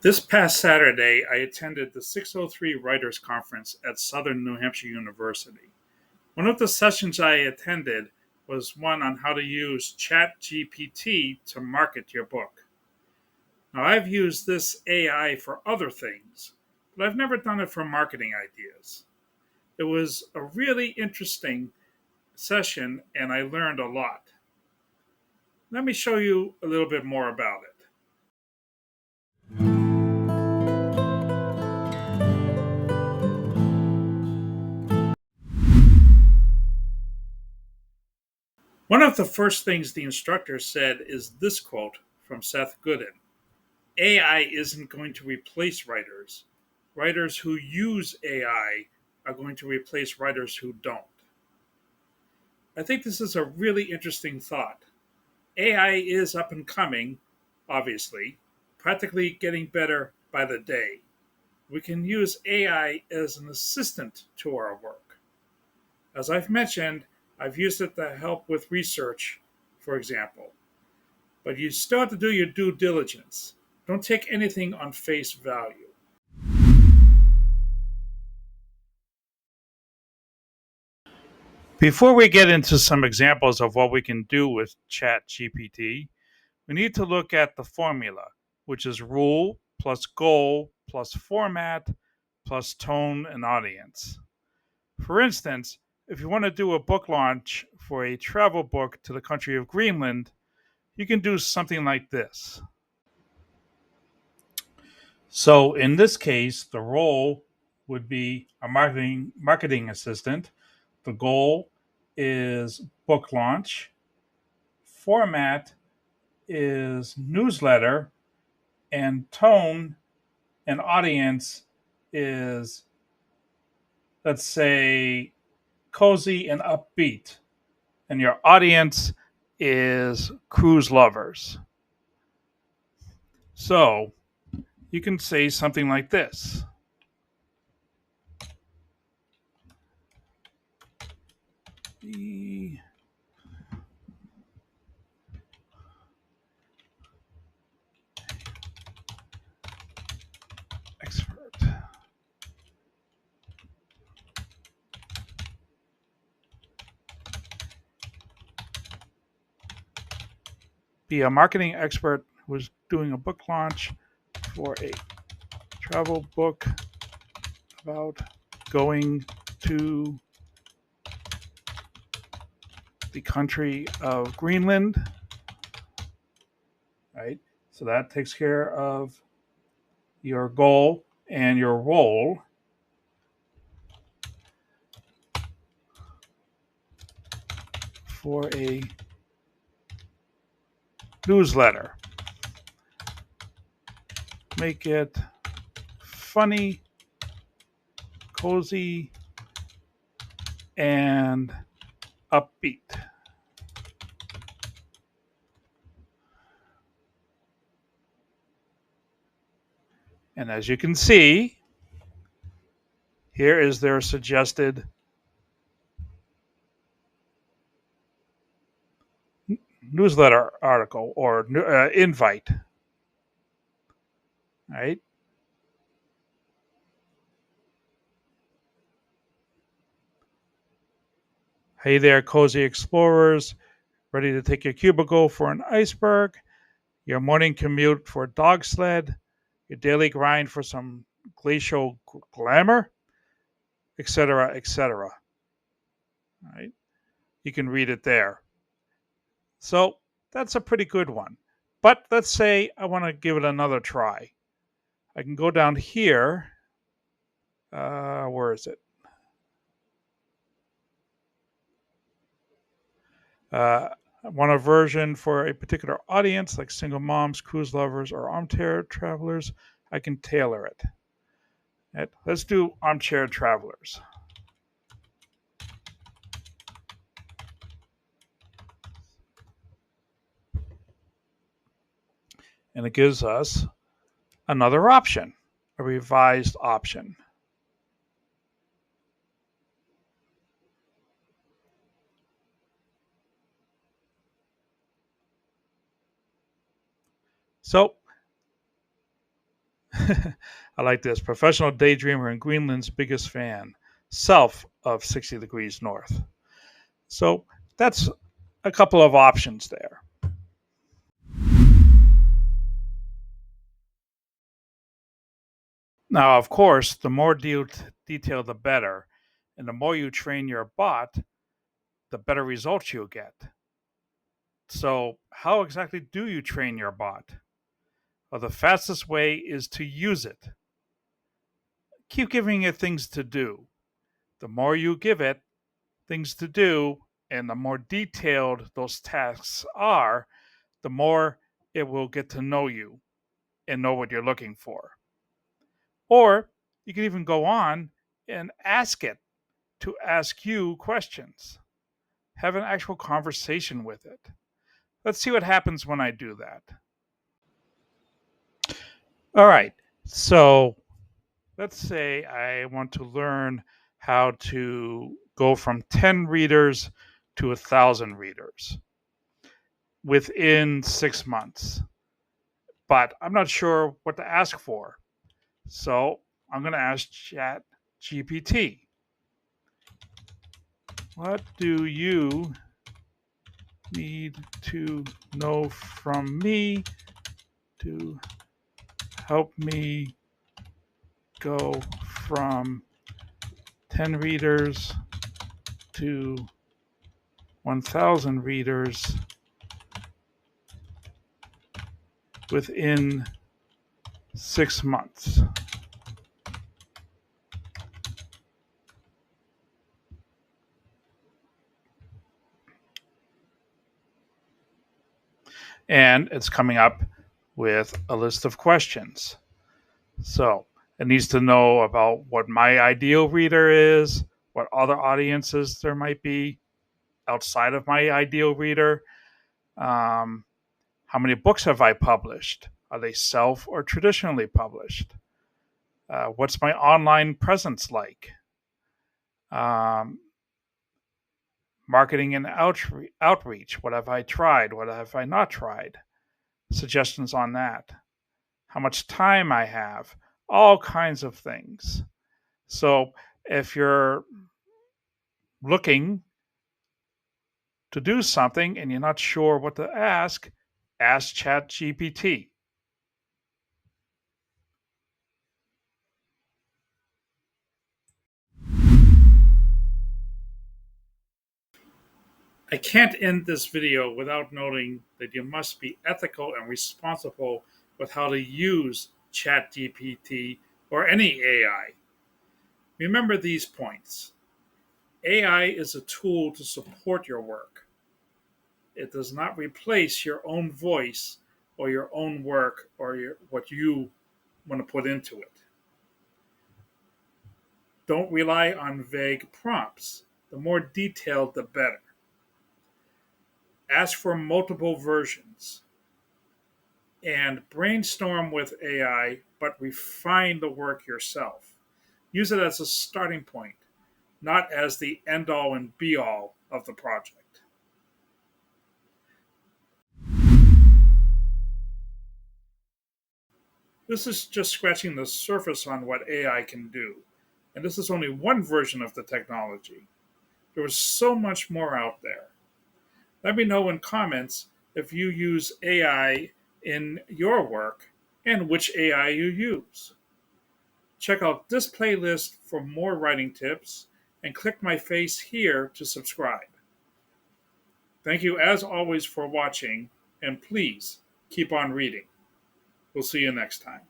This past Saturday, I attended the 603 Writers Conference at Southern New Hampshire University. One of the sessions I attended was one on how to use ChatGPT to market your book. Now, I've used this AI for other things, but I've never done it for marketing ideas. It was a really interesting session, and I learned a lot. Let me show you a little bit more about it. One of the first things the instructor said is this quote from Seth Godin: AI isn't going to replace writers. Writers who use AI are going to replace writers who don't. I think this is a really interesting thought. AI is up and coming, obviously, practically getting better by the day. We can use AI as an assistant to our work. As I've mentioned, I've used it to help with research, for example. But you still have to do your due diligence. Don't take anything on face value. Before we get into some examples of what we can do with ChatGPT, we need to look at the formula, which is rule plus goal plus format plus tone and audience. For instance, if you want to do a book launch for a travel book to the country of Greenland, you can do something like this. So in this case, the role would be a marketing assistant. The goal is book launch. Format is newsletter, and tone and audience is, let's say, cozy and upbeat. And your audience is cruise lovers. So you can say something like this. The expert. Be a marketing expert who is doing a book launch for a travel book about going to the country of Greenland. Right? So that takes care of your goal and your role. For a newsletter. Make it funny, cozy, and upbeat. And as you can see, here is their suggested newsletter article or invite. Right? Hey there, cozy explorers. Ready to take your cubicle for an iceberg, your morning commute for a dog sled, your daily grind for some glacial glamour, etc., etc. Right? You can read it there. So that's a pretty good one. But let's say I want to give it another try. I can go down here. Where is it? I want a version for a particular audience, like single moms, cruise lovers, or armchair travelers. I can tailor it. Right, let's do armchair travelers. And it gives us another option, a revised option. So I like this. Professional daydreamer and Greenland's biggest fan, south of 60 degrees north. So that's a couple of options there. Now, of course, the more detail, the better. And the more you train your bot, the better results you'll get. So, how exactly do you train your bot? Well, the fastest way is to use it. Keep giving it things to do. The more you give it things to do, and the more detailed those tasks are, the more it will get to know you and know what you're looking for. Or you can even go on and ask it to ask you questions. Have an actual conversation with it. Let's see what happens when I do that. All right. So let's say I want to learn how to go from 10 readers to 1,000 readers within 6 months. But I'm not sure what to ask for. So I'm going to ask ChatGPT. What do you need to know from me to help me go from 10 readers to 1,000 readers within 6 months? And it's coming up with a list of questions. So it needs to know about what my ideal reader is, what other audiences there might be outside of my ideal reader. How many books have I published? Are they self or traditionally published? What's my online presence like? Um, Marketing and outreach. What have I tried? What have I not tried? Suggestions on that. How much time I have, all kinds of things. So if you're looking to do something and you're not sure what to ask ChatGPT. I can't end this video without noting that you must be ethical and responsible with how to use ChatGPT or any AI. Remember these points. AI is a tool to support your work. It does not replace your own voice or your own work or what you want to put into it. Don't rely on vague prompts. The more detailed, the better. Ask for multiple versions and brainstorm with AI, but refine the work yourself. Use it as a starting point, not as the end all and be all of the project. This is just scratching the surface on what AI can do. And this is only one version of the technology. There is so much more out there. Let me know in comments if you use AI in your work and which AI you use. Check out this playlist for more writing tips and click my face here to subscribe. Thank you as always for watching, and please keep on reading. We'll see you next time.